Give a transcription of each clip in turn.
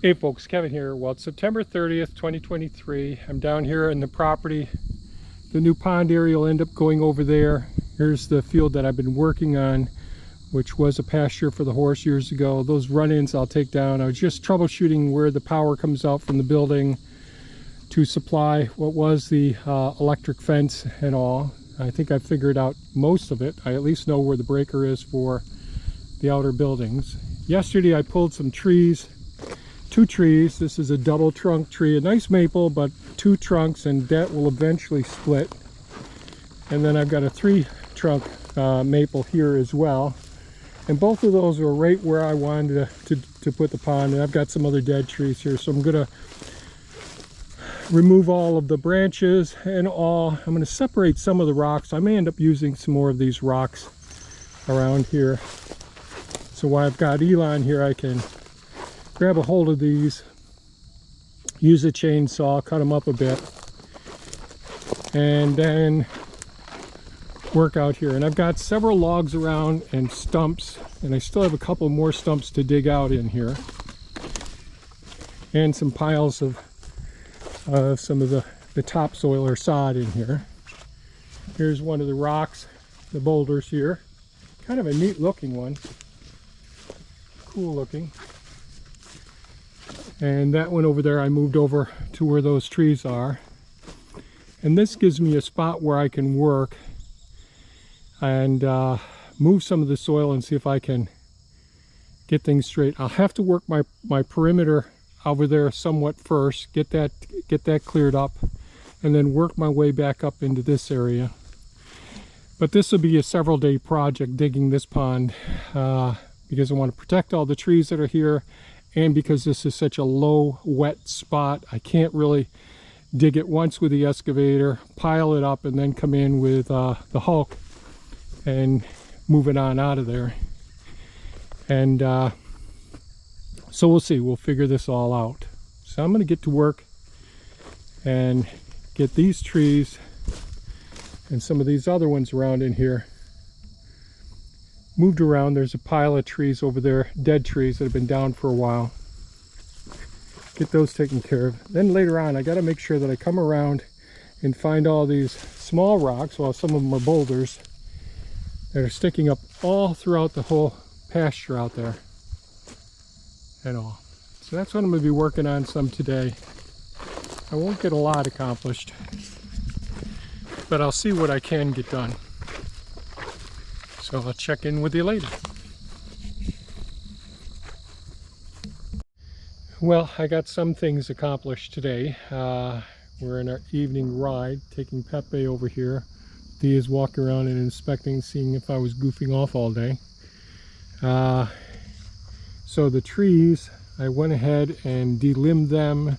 Hey folks, Kevin here. Well, it's September 30th, 2023. I'm down here in the property. The new pond area will end up going over there. Here's the field that I've been working on, which was a pasture for the horse years ago. Those run-ins I'll take down. I was just troubleshooting where the power comes out from the building to supply what was the electric fence and all. I think I figured out most of it. I at least know where the breaker is for the outer buildings. Yesterday I pulled some trees. Two trees. This is a double trunk tree, a nice maple, but two trunks, and that will eventually split. And then I've got a three trunk maple here as well, and both of those are right where I wanted to put the pond. And I've got some other dead trees here, so I'm gonna remove all of the branches and all. I'm going to separate some of the rocks. I may end up using some more of these rocks around here, so while I've got Elon here, I can grab a hold of these, use a chainsaw, cut them up a bit, and then work out here. And I've got several logs around and stumps, and I still have a couple more stumps to dig out in here, and some piles of some of the topsoil or sod in here. Here's one of the rocks, the boulders here. Kind of a neat looking one, cool looking. And that one over there I moved over to where those trees are. And this gives me a spot where I can work and move some of the soil and see if I can get things straight. I'll have to work my perimeter over there somewhat first, get that cleared up, and then work my way back up into this area. But this will be a several day project, digging this pond, because I want to protect all the trees that are here. And because this is such a low, wet spot, I can't really dig it once with the excavator, pile it up, and then come in with the Hulk and move it on out of there. And so we'll see. We'll figure this all out. So I'm going to get to work and get these trees and some of these other ones around in here moved around. There's a pile of trees over there, dead trees that have been down for a while. Get those taken care of. Then later on I got to make sure that I come around and find all these small rocks, well, some of them are boulders, that are sticking up all throughout the whole pasture out there and all. So that's what I'm going to be working on some today. I won't get a lot accomplished, but I'll see what I can get done. So I'll check in with you later. Well, I got some things accomplished today. We're in our evening ride, taking Pepe over here. He is walking around and inspecting, seeing if I was goofing off all day. So the trees, I went ahead and delimbed them,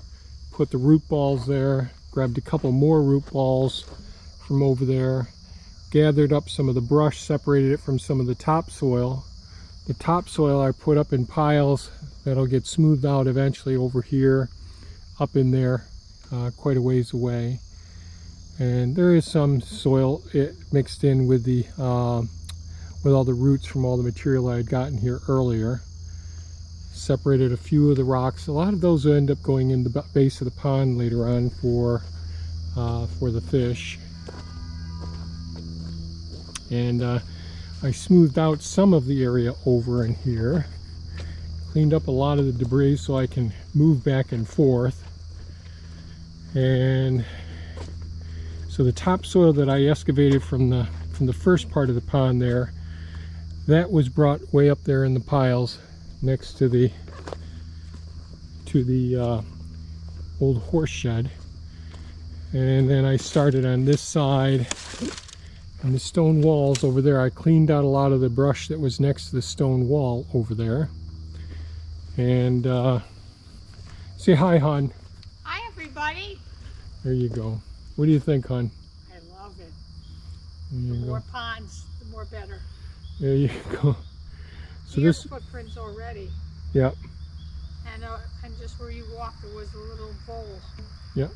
put the root balls there, grabbed a couple more root balls from over there, gathered up some of the brush, separated it from some of the topsoil. The topsoil I put up in piles that'll get smoothed out eventually over here, up in there, quite a ways away. And there is some soil mixed in with the with all the roots from all the material I had gotten here earlier. Separated a few of the rocks. A lot of those will end up going in the base of the pond later on for the fish. And I smoothed out some of the area over in here, cleaned up a lot of the debris so I can move back and forth. And so the topsoil that I excavated from the first part of the pond there, that was brought way up there in the piles next to the old horse shed. And then I started on this side. And the stone walls over there, I cleaned out a lot of the brush that was next to the stone wall over there. And say hi, hon. Hi, everybody. There you go. What do you think, hon? I love it. There The more ponds, the more better. There you go. So Deer this footprints already. Yep. And just where you walked, there was a little bowl. Yep.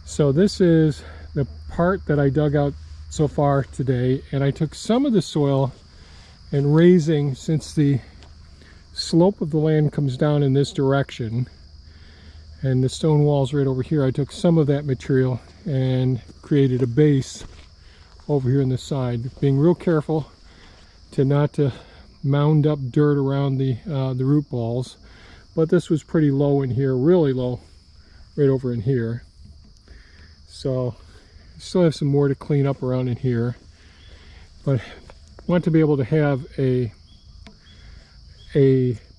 So this is the part that I dug out so far today, and I took some of the soil and raising, since the slope of the land comes down in this direction, and the stone wall's right over here. I took some of that material and created a base over here on the side, being real careful not to mound up dirt around the root balls. But this was pretty low in here, really low, right over in here. So I still have some more to clean up around in here, but I want to be able to have a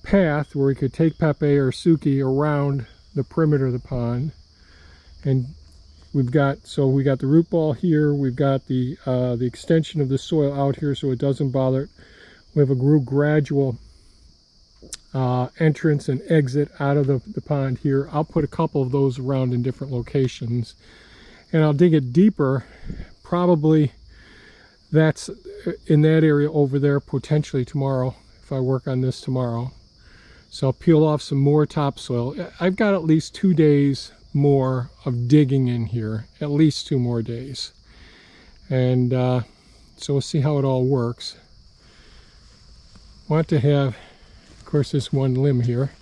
path where we could take Pepe or Suki around the perimeter of the pond. And we got the root ball here, we've got the extension of the soil out here so it doesn't bother it. We have a gradual entrance and exit out of the pond here. I'll put a couple of those around in different locations, and I'll dig it deeper. Probably that's in that area over there potentially tomorrow, if I work on this tomorrow. So I'll peel off some more topsoil. I've got at least 2 days more of digging in here, at least 2 more days. And so we'll see how it all works. Want to have, of course, this one limb here.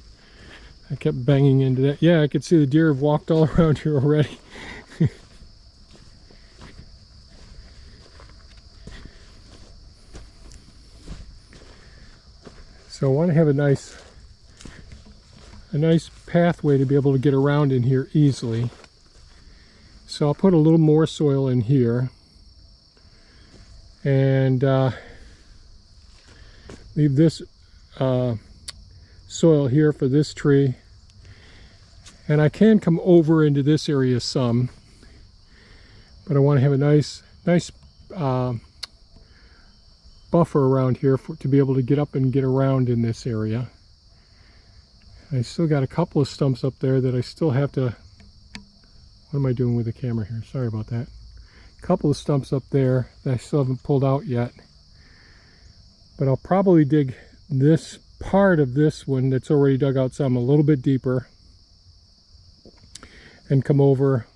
I kept banging into that. Yeah, I could see the deer have walked all around here already. So I want to have a nice pathway to be able to get around in here easily. So I'll put a little more soil in here and leave this soil here for this tree. And I can come over into this area some, but I want to have a nice buffer around here to be able to get up and get around in this area. I still got a couple of stumps up there that I still have to, what am I doing with the camera here? Sorry about that. A couple of stumps up there that I still haven't pulled out yet. But I'll probably dig this part of this one that's already dug out some a little bit deeper and come over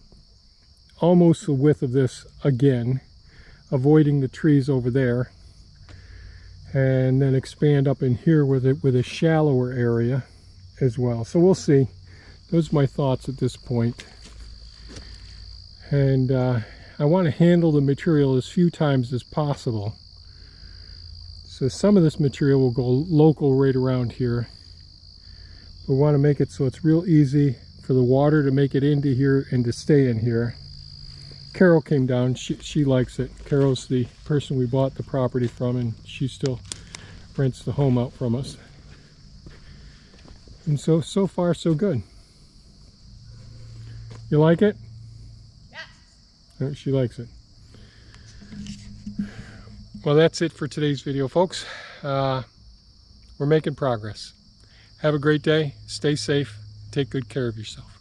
almost the width of this again, avoiding the trees over there, and then expand up in here with a shallower area as well. So we'll see. Those are my thoughts at this point. And I want to handle the material as few times as possible. So some of this material will go local right around here. We want to make it so it's real easy for the water to make it into here and to stay in here. Carol came down. She likes it. Carol's the person we bought the property from, and she still rents the home out from us. And so far so good. You like it? Yes. She likes it. Well, that's it for today's video, folks. We're making progress. Have a great day. Stay safe. Take good care of yourself.